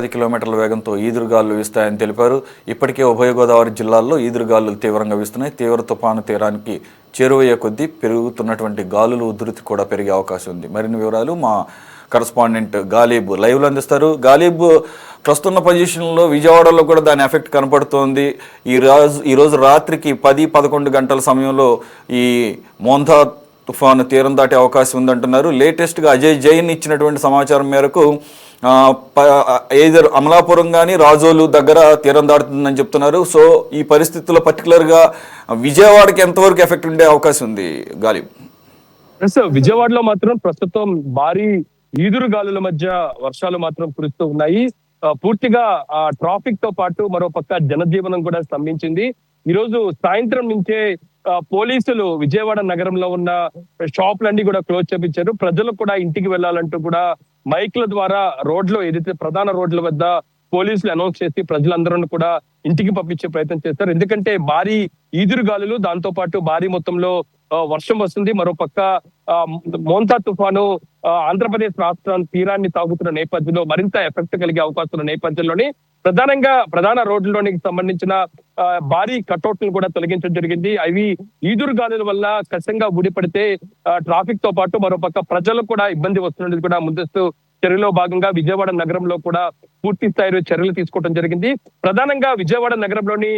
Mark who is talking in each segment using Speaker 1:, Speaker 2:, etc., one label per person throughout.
Speaker 1: 10 కిలోమీటర్ల వేగంతో ఈదురుగాలులు వీస్తాయని తెలిపారు. ఇప్పటికే ఉభయ గోదావరి జిల్లాల్లో ఈదురుగాలులు తీవ్రంగా వీస్తున్నాయి. తీవ్ర తుఫాను తీరానికి చేరువయ్యే కొద్దీ పెరుగుతున్నటువంటి గాలుల ఉధృతి కూడా పెరిగే అవకాశం ఉంది. మరిన్ని వివరాలు మా కరస్పాండెంట్ గాలిబ్ లైవ్లో అందిస్తారు. గాలిబ్, ప్రస్తున్న పొజిషన్లో విజయవాడలో కూడా దాని ఎఫెక్ట్ కనపడుతోంది. ఈరోజు రాత్రికి 10-11 గంటల సమయంలో ఈ మోంతా తుఫాను తీరం దాటే అవకాశం ఉందంటున్నారు. లేటెస్ట్గా అజయ్ జైన్ ఇచ్చినటువంటి సమాచారం మేరకు ఏదర్ అమలాపురం కానీ రాజోలు దగ్గర తీరం దాటుతుందని చెప్తున్నారు. సో ఈ పరిస్థితుల్లో పర్టికులర్గా విజయవాడకి ఎంతవరకు ఎఫెక్ట్ ఉండే అవకాశం ఉంది గాలిబ్?
Speaker 2: విజయవాడలో మాత్రం ప్రస్తుతం భారీ ఈదురు గాలుల మధ్య వర్షాలు మాత్రం కురుస్తూ ఉన్నాయి. పూర్తిగా ట్రాఫిక్ తో పాటు మరో పక్క జనజీవనం కూడా స్తంభించింది. ఈ రోజు సాయంత్రం నుంచే పోలీసులు విజయవాడ నగరంలో ఉన్న షాపులన్నీ కూడా క్లోజ్ చేపించారు. ప్రజలు కూడా ఇంటికి వెళ్లాలంటూ కూడా మైక్ల ద్వారా రోడ్లో ఏదైతే ప్రధాన రోడ్ల వద్ద పోలీసులు అనౌన్స్ చేసి ప్రజలందరూ కూడా ఇంటికి పంపించే ప్రయత్నం చేస్తారు. ఎందుకంటే భారీ ఈదురు గాలులు, దాంతో పాటు భారీ మొత్తంలో వర్షం వస్తుంది. మరోపక్క మోంతా తుఫాను ఆంధ్రప్రదేశ్ రాష్ట్రం తీరాన్ని తాగుతున్న నేపథ్యంలో మరింత ఎఫెక్ట్ కలిగే అవకాశం ఉన్న నేపథ్యంలోని ప్రధానంగా ప్రధాన రోడ్లలోనికి సంబంధించిన భారీ కట్అవుట్లను కూడా తొలగించడం జరిగింది. అవి ఈదురు గాలుల వల్ల కష్టంగా ఊడిపడితే ట్రాఫిక్ తో పాటు మరోపక్క ప్రజలకు కూడా ఇబ్బంది వస్తున్నది కూడా ముందస్తు చర్యలో భాగంగా విజయవాడ నగరంలో కూడా పూర్తి స్థాయిలో చర్యలు తీసుకోవడం జరిగింది. ప్రధానంగా విజయవాడ నగరంలోని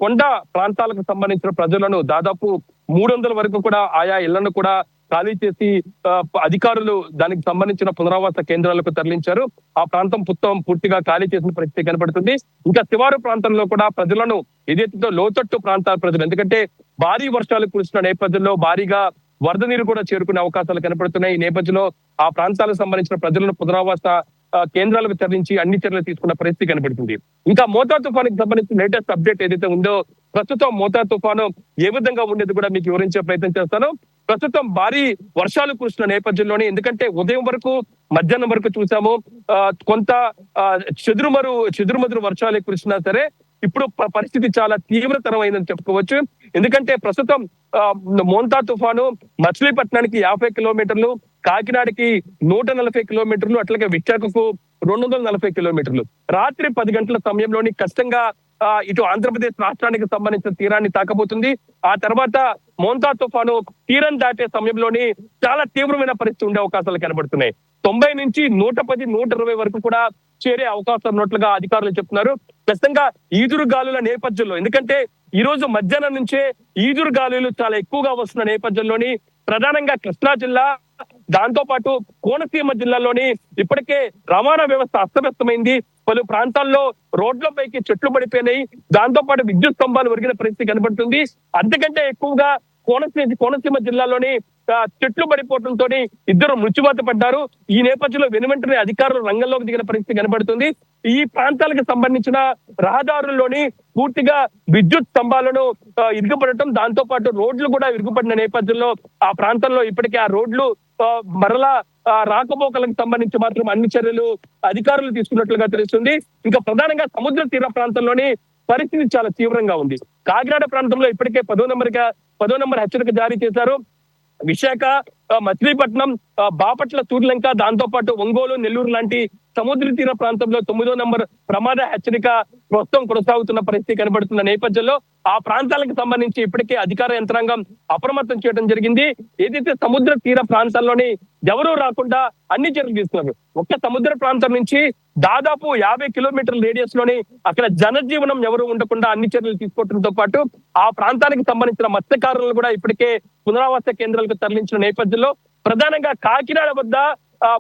Speaker 2: కొండ ప్రాంతాలకు సంబంధించిన ప్రజలను దాదాపు 300 వరకు కూడా ఆయా ఇళ్లను కూడా ఖాళీ చేసి అధికారులు దానికి సంబంధించిన పునరావాస కేంద్రాలకు తరలించారు. ఆ ప్రాంతం పూర్తిగా ఖాళీ చేసిన పరిస్థితి కనబడుతుంది. ఇంకా శివారు ప్రాంతంలో కూడా ప్రజలను ఏదైతే లోతట్టు ప్రాంతాల ప్రజలు, ఎందుకంటే భారీ వర్షాలు కురిసిన నేపథ్యంలో భారీగా వరద నీరు కూడా చేరుకునే అవకాశాలు కనపడుతున్నాయి. ఈ నేపథ్యంలో ఆ ప్రాంతాలకు సంబంధించిన ప్రజలను పునరావాస కేంద్రాలకు తరలించి అన్ని చర్యలు తీసుకున్న పరిస్థితి కనబడుతుంది. ఇంకా మోంతా తుఫానుకి సంబంధించిన లేటెస్ట్ అప్డేట్ ఏదైతే ఉందో, ప్రస్తుతం మోంతా తుఫాను ఏ విధంగా ఉండేది కూడా మీకు వివరించే ప్రయత్నం చేస్తాను. ప్రస్తుతం భారీ వర్షాలు కురిసిన నేపథ్యంలోనే, ఎందుకంటే ఉదయం వరకు మధ్యాహ్నం వరకు చూసాము కొంత చెదురుమదురు వర్షాలు కురిసినా సరే ఇప్పుడు పరిస్థితి చాలా తీవ్రతరమైందని చెప్పుకోవచ్చు. ఎందుకంటే ప్రస్తుతం మోంతా తుఫాను మచిలీపట్నానికి 50 కిలోమీటర్లు, కాకినాడకి 140 కిలోమీటర్లు, అట్లాగే విశాఖకు 240 కిలోమీటర్లు రాత్రి 10 గంటల సమయంలోని కష్టంగా ఇటు ఆంధ్రప్రదేశ్ రాష్ట్రానికి సంబంధించిన తీరాన్ని తాకబోతుంది. ఆ తర్వాత మోంతా తుఫాను తీరం దాటే సమయంలోని చాలా తీవ్రమైన పరిస్థితి ఉండే అవకాశాలు కనబడుతున్నాయి. 90 నుంచి 110, 120 వరకు కూడా చేరే అవకాశం ఉన్నట్లుగా అధికారులు చెప్తున్నారు. ఖచ్చితంగా ఈదురు గాలుల నేపథ్యంలో, ఎందుకంటే ఈ రోజు మధ్యాహ్నం నుంచే ఈదురు గాలులు చాలా ఎక్కువగా వస్తున్న నేపథ్యంలోని ప్రధానంగా కృష్ణా జిల్లా, దాంతో పాటు కోనసీమ జిల్లాలోని ఇప్పటికే రవాణా వ్యవస్థ అస్తవ్యస్తమైంది. పలు ప్రాంతాల్లో రోడ్లపైకి చెట్లు పడిపోయినాయి. దాంతో పాటు విద్యుత్ స్తంభాలు ఒరిగిన పరిస్థితి కనబడుతుంది. అంతకంటే ఎక్కువగా కోనసీమ జిల్లాలోని చెట్లు పడిపోవడంతో ఇద్దరు మృత్యువాత పడ్డారు. ఈ నేపథ్యంలో వెనువెంటనే అధికారులు రంగంలోకి దిగిన పరిస్థితి కనబడుతుంది. ఈ ప్రాంతాలకు సంబంధించిన రహదారుల్లోని పూర్తిగా విద్యుత్ స్తంభాలను ఇరుగుపడటం, దాంతో పాటు రోడ్లు కూడా ఇరుగుపడిన నేపథ్యంలో ఆ ప్రాంతంలో ఇప్పటికే ఆ రోడ్లు మరలా రాకపోకలకు సంబంధించి మాత్రం అన్ని చర్యలు అధికారులు తీసుకున్నట్లుగా తెలుస్తుంది. ఇంకా ప్రధానంగా సముద్ర తీర ప్రాంతంలోని పరిస్థితి చాలా తీవ్రంగా ఉంది. కాకినాడ ప్రాంతంలో ఇప్పటికే 10వ నంబర్ హెచ్చరిక జారీ చేశారు. విశాఖ, మచిలీపట్నం, బాపట్ల, సూర్యలంక, దాంతో పాటు ఒంగోలు, నెల్లూరు లాంటి సముద్ర తీర ప్రాంతంలో 9వ నంబర్ ప్రమాద హెచ్చరిక ప్రస్తుతం కొనసాగుతున్న పరిస్థితి కనబడుతున్న నేపథ్యంలో ఆ ప్రాంతాలకు సంబంధించి ఇప్పటికే అధికార యంత్రాంగం అప్రమత్తం చేయడం జరిగింది. ఏదైతే సముద్ర తీర ప్రాంతాల్లోని ఎవరూ రాకుండా అన్ని చర్యలు తీసుకున్నారు. ఒక్క సముద్ర ప్రాంతం నుంచి దాదాపు 50 కిలోమీటర్ల రేడియస్ లోని అక్కడ జనజీవనం ఎవరు ఉండకుండా అన్ని చర్యలు తీసుకోవడంతో పాటు ఆ ప్రాంతానికి సంబంధించిన మత్స్యకారులను కూడా ఇప్పటికే పునరావాస కేంద్రాలకు తరలించిన నేపథ్యంలో ప్రధానంగా కాకినాడ వద్ద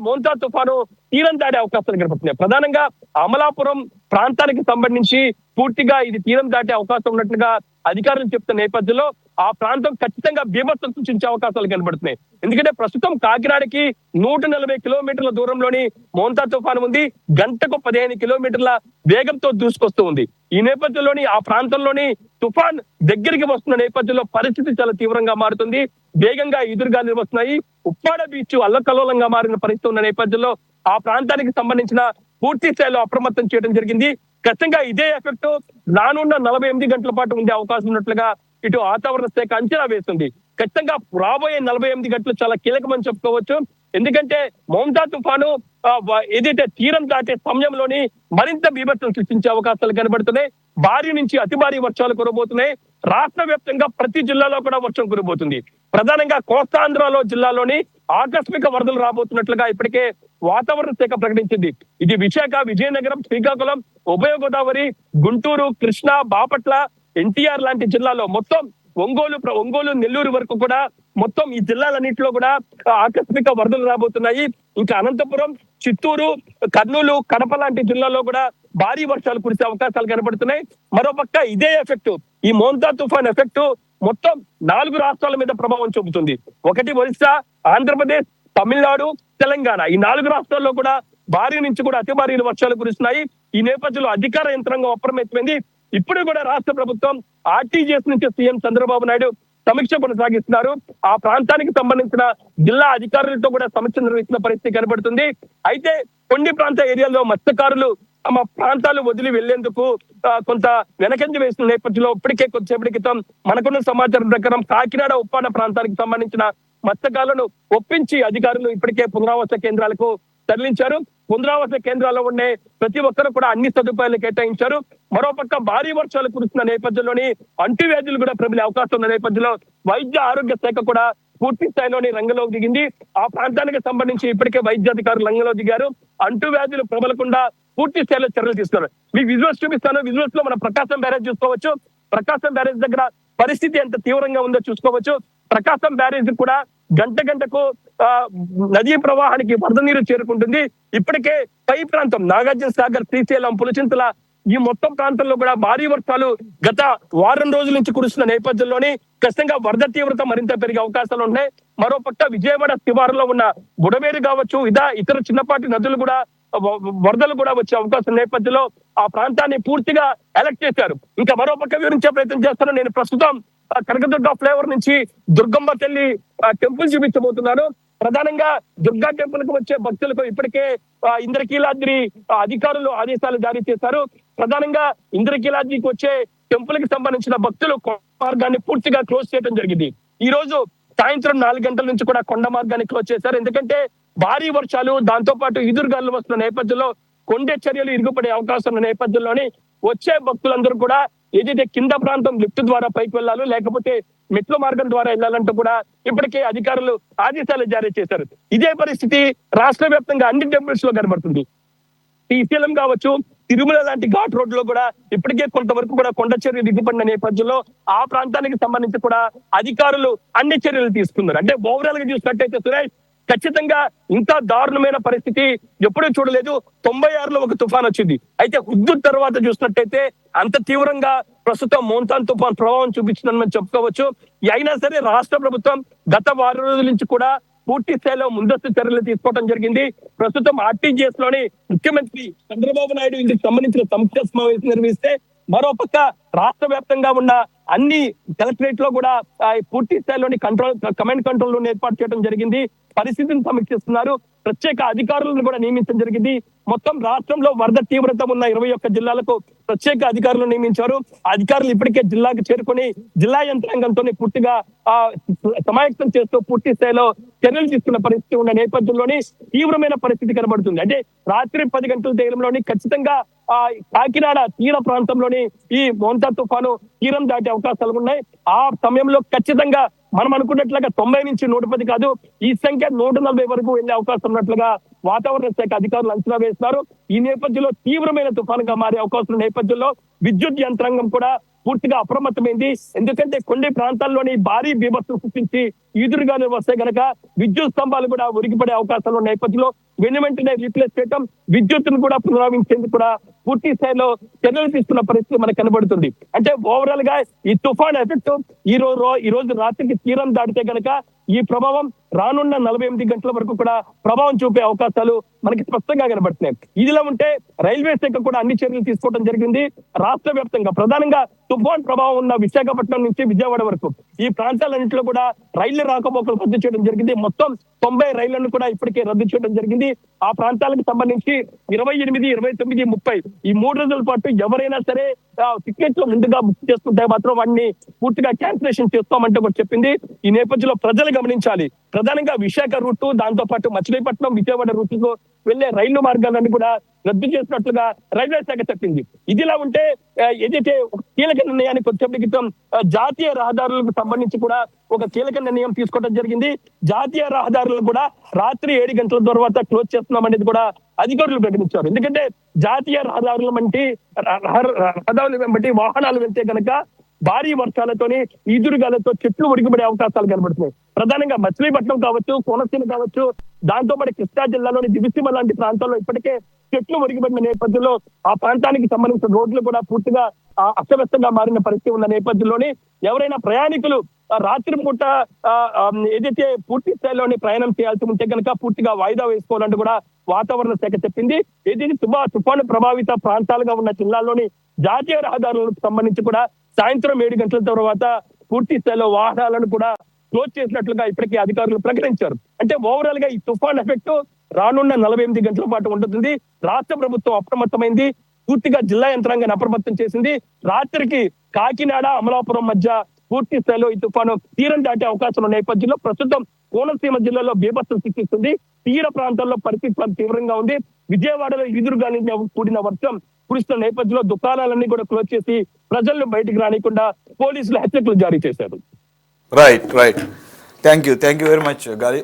Speaker 2: మోంతా తుఫాను తీరం దాడే అవకాశాలు కనబడుతున్నాయి. ప్రధానంగా అమలాపురం ప్రాంతానికి సంబంధించి పూర్తిగా ఇది తీరం దాటే అవకాశం ఉన్నట్లుగా అధికారులు చెప్తున్న నేపథ్యంలో ఆ ప్రాంతం ఖచ్చితంగా బీభత్సం సృష్టించే అవకాశాలు కనబడుతున్నాయి. ఎందుకంటే ప్రస్తుతం కాకినాడకి 140 కిలోమీటర్ల దూరంలోని మోంతా తుఫాను ఉంది. గంటకు 15 కిలోమీటర్ల వేగంతో దూసుకొస్తూ ఉంది. ఈ నేపథ్యంలోని ఆ ప్రాంతంలోని తుఫాన్ దగ్గరికి వస్తున్న నేపథ్యంలో పరిస్థితి చాలా తీవ్రంగా మారుతుంది. వేగంగా ఎదురుగాలు వస్తున్నాయి. ఉప్పాడ బీచ్ అల్లకల్లోలంగా మారిన పరిస్థితి ఉన్న నేపథ్యంలో ఆ ప్రాంతానికి సంబంధించిన పూర్తి స్థాయిలో అప్రమత్తం చేయడం జరిగింది. ఖచ్చితంగా ఇదే ఎఫెక్ట్ రానున్న 48 గంటల పాటు ఉండే అవకాశం ఉన్నట్లుగా ఇటు వాతావరణ శాఖ అంచనా వేస్తుంది. ఖచ్చితంగా రాబోయే 48 గంటలు చాలా కీలకమని చెప్పుకోవచ్చు. ఎందుకంటే మోంతా తుఫాను ఏదైతే తీరం దాటే సమయంలోని మరింత బీభత్సం సృష్టించే అవకాశాలు కనబడుతున్నాయి. భారీ నుంచి అతి భారీ వర్షాలు కురబోతున్నాయి. రాష్ట్ర వ్యాప్తంగా ప్రతి జిల్లాలో కూడా వర్షం కురబోతుంది. ప్రధానంగా కోస్తాంధ్రలో జిల్లాలోని ఆకస్మిక వరదలు రాబోతున్నట్లుగా ఇప్పటికే వాతావరణ శాఖ ప్రకటించింది. ఇది విశాఖ, విజయనగరం, శ్రీకాకుళం, ఉభయ గోదావరి, గుంటూరు, కృష్ణా, బాపట్ల, ఎన్టీఆర్ లాంటి జిల్లాలో మొత్తం ఒంగోలు, నెల్లూరు వరకు కూడా మొత్తం ఈ జిల్లాలన్నింటిలో కూడా ఆకస్మిక వరదలు రాబోతున్నాయి. ఇంకా అనంతపురం, చిత్తూరు, కర్నూలు, కడప లాంటి జిల్లాల్లో కూడా భారీ వర్షాలు కురిసే అవకాశాలు కనబడుతున్నాయి. మరోపక్క ఇదే ఎఫెక్ట్, ఈ మోంతా తుఫాన్ ఎఫెక్ట్ మొత్తం 4 రాష్ట్రాల మీద ప్రభావం చూపుతుంది. ఒకటి ఒరిస్సా, ఆంధ్రప్రదేశ్, తమిళనాడు, తెలంగాణ. ఈ 4 రాష్ట్రాల్లో కూడా భారీ నుంచి కూడా అతి భారీ వర్షాలు కురుస్తున్నాయి. ఈ నేపథ్యంలో అధికార యంత్రాంగం అప్రమత్తమైంది. ఇప్పుడు కూడా రాష్ట్ర ప్రభుత్వం ఆర్టీజీఎస్ నుంచి సీఎం చంద్రబాబు నాయుడు సమీక్ష కొనసాగిస్తున్నారు. ఆ ప్రాంతానికి సంబంధించిన జిల్లా అధికారులతో కూడా సమీక్ష నిర్వహిస్తున్న పరిస్థితి కనబడుతుంది. అయితే కొన్ని ప్రాంత ఏరియాల్లో మత్స్యకారులు తమ ప్రాంతాలు వదిలి వెళ్లేందుకు కొంత వెనకంజ వేసిన నేపథ్యంలో ఇప్పటికే కొద్దిసేపటి క్రితం మనకున్న సమాచారం ప్రకారం కాకినాడ, ఉప్పాడ ప్రాంతానికి సంబంధించిన మత్స్యకారులను ఒప్పించి అధికారులు ఇప్పటికే పునరావాస కేంద్రాలకు తరలించారు. పునరావాస కేంద్రాల్లో ఉండే ప్రతి ఒక్కరు కూడా అన్ని సదుపాయాలు కేటాయించారు. మరోపక్క భారీ వర్షాలు కురుస్తున్న నేపథ్యంలోని అంటువ్యాధులు కూడా ప్రబలే అవకాశం ఉన్న నేపథ్యంలో వైద్య ఆరోగ్య శాఖ కూడా పూర్తి స్థాయిలోని రంగంలోకి దిగింది. ఆ ప్రాంతానికి సంబంధించి ఇప్పటికే వైద్యాధికారులు రంగంలో దిగారు. అంటువ్యాధులు ప్రబలకుండా పూర్తి స్థాయిలో చర్యలు తీసుకున్నారు. మీకు విజువల్స్ చూపిస్తాను. విజువల్స్ లో మన ప్రకాశం బ్యారేజ్ చూసుకోవచ్చు. ప్రకాశం బ్యారేజ్ దగ్గర పరిస్థితి ఎంత తీవ్రంగా ఉందో చూసుకోవచ్చు. ప్రకాశం బ్యారేజ్ కూడా గంటకు నదీ ప్రవాహానికి వరద నీరు చేరుకుంటుంది. ఇప్పటికే పై ప్రాంతం నాగార్జున సాగర్, శ్రీశైలం, పులిచింతల ఈ మొత్తం ప్రాంతంలో కూడా భారీ వర్షాలు గత వారం రోజుల నుంచి కురుస్తున్న నేపథ్యంలోని ఖచ్చితంగా వరద తీవ్రత మరింత పెరిగే అవకాశాలు ఉన్నాయి. మరోపక్క విజయవాడ శివారులో ఉన్న బుడమేరు కావచ్చు, ఇతర చిన్నపాటి నదులు కూడా వరదలు కూడా వచ్చే అవకాశం నేపథ్యంలో ఆ ప్రాంతాన్ని పూర్తిగా అలర్ట్ చేశారు. ఇంకా మరోపక్క వివరించే ప్రయత్నం చేస్తాను. నేను ప్రస్తుతం కనకదుర్గ ఫ్లేవర్ నుంచి దుర్గమ్మ తల్లి టెంపుల్ చూపించబోతున్నాను. ప్రధానంగా దుర్గా టెంపుల్ కు వచ్చే భక్తులకు ఇప్పటికే ఇంద్రకీలాద్రి అధికారులు ఆదేశాలు జారీ చేశారు. ప్రధానంగా ఇంద్రకీలాద్రికి వచ్చే టెంపుల్ కి సంబంధించిన భక్తులు మార్గాన్ని పూర్తిగా క్లోజ్ చేయడం జరిగింది. ఈ రోజు సాయంత్రం 4 గంటల నుంచి కూడా కొండ మార్గాన్ని క్లోజ్ చేశారు. ఎందుకంటే భారీ వర్షాలు, దాంతో పాటు ఈదురుగాలు వస్తున్న నేపథ్యంలో కొండ చర్యలు ఇరుగుపడే అవకాశం ఉన్న నేపథ్యంలోని వచ్చే భక్తులందరూ కూడా ఏదైతే కింద ప్రాంతం లిఫ్ట్ ద్వారా పైకి వెళ్ళాలో, లేకపోతే మెట్ల మార్గం ద్వారా వెళ్ళాలంటూ కూడా ఇప్పటికే అధికారులు ఆదేశాలు జారీ చేశారు. ఇదే పరిస్థితి రాష్ట్ర వ్యాప్తంగా అన్ని టెంపుల్స్ లో కనబడుతుంది. శ్రీశైలం కావచ్చు, తిరుమల లాంటి ఘాట్ రోడ్ లో కూడా ఇప్పటికే కొంతవరకు కూడా కొండ చర్యలు దిగుపడిన నేపథ్యంలో ఆ ప్రాంతానికి సంబంధించి కూడా అధికారులు అన్ని చర్యలు తీసుకున్నారు. అంటే ఓవరాల్ గా చూసినట్టయితే సురేష్, ఖచ్చితంగా ఇంత దారుణమైన పరిస్థితి ఎప్పుడూ చూడలేదు. 96లో ఒక తుఫాన్ వచ్చింది. అయితే హుద్దూద్ తర్వాత చూసినట్టయితే అంత తీవ్రంగా ప్రస్తుతం మోంతాన్ తుఫాన్ ప్రభావం చూపించిందని మనం చెప్పుకోవచ్చు. అయినా సరే రాష్ట్ర ప్రభుత్వం గత వారం రోజుల నుంచి కూడా పూర్తి స్థాయిలో ముందస్తు చర్యలు తీసుకోవడం జరిగింది. ప్రస్తుతం ఆర్టీజీఎస్ లోని ముఖ్యమంత్రి చంద్రబాబు నాయుడు ఇందుకు సంబంధించిన సమీక్ష సమావేశం నిర్వహిస్తే, మరోపక్క రాష్ట్ర వ్యాప్తంగా ఉన్న అన్ని కలెక్టరేట్ లో కూడా పూర్తి స్థాయిలోని కమాండ్ కంట్రోల్ రూమ్ ఏర్పాటు చేయడం జరిగింది. పరిస్థితిని సమీక్షిస్తున్నారు. ప్రత్యేక అధికారులను కూడా నియమించడం జరిగింది. మొత్తం రాష్ట్రంలో వరద తీవ్రత ఉన్న 21 జిల్లాలకు ప్రత్యేక అధికారులు నియమించారు. అధికారులు ఇప్పటికే జిల్లాకు చేరుకుని జిల్లా యంత్రాంగంతో పూర్తిగా సమాయత్తం చేస్తూ పూర్తి స్థాయిలో చర్యలు తీసుకున్న పరిస్థితి ఉన్న నేపథ్యంలోని తీవ్రమైన పరిస్థితి కనబడుతుంది. అంటే రాత్రి 10 గంటల తీరంలోని ఖచ్చితంగా కాకినాడ తీర ప్రాంతంలోని ఈ మోంతా తుఫాను తీరం దాటే అవకాశాలు ఉన్నాయి. ఆ సమయంలో ఖచ్చితంగా మనం అనుకున్నట్లుగా 90 నుంచి 110 కాదు, ఈ సంఖ్య 140 వరకు వెళ్లే అవకాశం ఉన్నట్లుగా వాతావరణ శాఖ అధికారులు అంచనా వేస్తున్నారు. ఈ నేపథ్యంలో తీవ్రమైన తుఫానుగా మారే అవకాశం నేపథ్యంలో విద్యుత్ యంత్రాంగం కూడా పూర్తిగా అప్రమత్తమైంది. ఎందుకంటే కొన్ని ప్రాంతాల్లోని భారీ బీభత్సం సృష్టించి ఈదురుగాలు వస్తే గనక విద్యుత్ స్తంభాలు కూడా ఉరిగిపడే అవకాశాలు ఉన్న నేపథ్యంలో వెంటనే రీప్లేస్ చేయడం, విద్యుత్తును కూడా పునరావించేందుకు కూడా పూర్తి స్థాయిలో చర్యలు తీసుకున్న పరిస్థితి మనకు కనబడుతుంది. అంటే ఓవరాల్ గా ఈ తుఫాన్ ఎఫెక్ట్ ఈ రోజు రాత్రికి తీరం దాటితే గనక ఈ ప్రభావం రానున్న 48 గంటల వరకు కూడా ప్రభావం చూపే అవకాశాలు మనకి స్పష్టంగా కనబడుతున్నాయి. ఇదిలా ఉంటే రైల్వే శాఖ కూడా అన్ని చర్యలు తీసుకోవడం జరిగింది. రాష్ట్ర వ్యాప్తంగా ప్రధానంగా తుఫాన్ ప్రభావం ఉన్న విశాఖపట్నం నుంచి విజయవాడ వరకు ఈ ప్రాంతాలన్నింటిలో కూడా రైళ్ల రాకపోకలు రద్దు చేయడం జరిగింది. మొత్తం 90 రైళ్లను కూడా ఇప్పటికే రద్దు చేయడం జరిగింది. ఆ ప్రాంతాలకు సంబంధించి 28, 29, 30 ఈ 3 రోజుల పాటు ఎవరైనా సరే టికెట్లు ముందుగా బుక్ చేసుకుంటే మాత్రం వాటిని పూర్తిగా క్యాన్సిలేషన్ చేస్తామంటే కూడా చెప్పింది. ఈ నేపథ్యంలో ప్రజలు గమనించాలి. ప్రధానంగా విశాఖ రూట్, దాంతో పాటు మచిలీపట్నం, విజయవాడ రూట్ వెళ్లే రైలు మార్గాలన్నీ కూడా రద్దు చేసినట్లుగా రైల్వే శాఖ చెప్పింది. ఇదిలా ఉంటే ఏదైతే ఒక కీలక నిర్ణయానికి వచ్చేప్పటి క్రితం జాతీయ రహదారులకు సంబంధించి కూడా ఒక కీలక నిర్ణయం తీసుకోవడం జరిగింది. జాతీయ రహదారులను కూడా రాత్రి 7 గంటల తర్వాత క్లోజ్ చేస్తున్నాం అనేది కూడా అధికారులు ప్రకటించారు. ఎందుకంటే జాతీయ రహదారుల వంటి రహదారులు వెంబడి వాహనాలు వెళ్తే కనుక భారీ వర్షాలతోని ఈదురుగాలతో చెట్లు ఉరికిపడే అవకాశాలు కనబడుతున్నాయి. ప్రధానంగా మచిలీపట్నం కావచ్చు, కోనసీమ కావచ్చు, దాంతో పాటు కృష్ణా జిల్లాలోని దివిసీమ లాంటి ప్రాంతాల్లో ఇప్పటికే చెట్లు ఉరికిపడిన నేపథ్యంలో ఆ ప్రాంతానికి సంబంధించిన రోడ్లు కూడా పూర్తిగా అస్తవ్యస్తంగా మారిన పరిస్థితి ఉన్న నేపథ్యంలోని ఎవరైనా ప్రయాణికులు రాత్రి పూట ఏదైతే పూర్తి స్థాయిలోని ప్రయాణం చేయాల్సి ఉంటే కనుక పూర్తిగా వాయిదా వేసుకోవాలంటూ కూడా వాతావరణ శాఖ చెప్పింది. ఏదైతే తుఫాను ప్రభావిత ప్రాంతాలుగా ఉన్న జిల్లాల్లోని జాతీయ రహదారులకు సంబంధించి కూడా సాయంత్రం 7 గంటల తర్వాత పూర్తి స్థాయిలో వాహనాలను కూడా క్లోజ్ చేసినట్లుగా ఇప్పటికే అధికారులు ప్రకటించారు. అంటే ఓవరాల్ గా ఈ తుఫాన్ ఎఫెక్ట్ రానున్న 48 గంటల పాటు ఉంటుంది. రాష్ట్ర ప్రభుత్వం అప్రమత్తమైంది, పూర్తిగా జిల్లా యంత్రాంగాన్ని అప్రమత్తం చేసింది. రాత్రికి కాకినాడ, అమలాపురం మధ్య పూర్తి స్థాయిలో ఈ తుఫాను తీరం దాటే అవకాశం ఉన్న నేపథ్యంలో ప్రస్తుతం కోనసీమ జిల్లాలో బీభత్సం సృష్టిస్తుంది. తీర ప్రాంతాల్లో పరిస్థితి తీవ్రంగా ఉంది. విజయవాడలో ఈదురుగాలి కూడిన వర్షం కురుస్తున్న నేపథ్యంలో దుకాణాలన్నీ కూడా క్లోజ్ చేసి ప్రజలను బయటికి రానికుండా పోలీసులు హెచ్చరికలు జారీ చేశారు.
Speaker 1: Right thank you very much గాలి.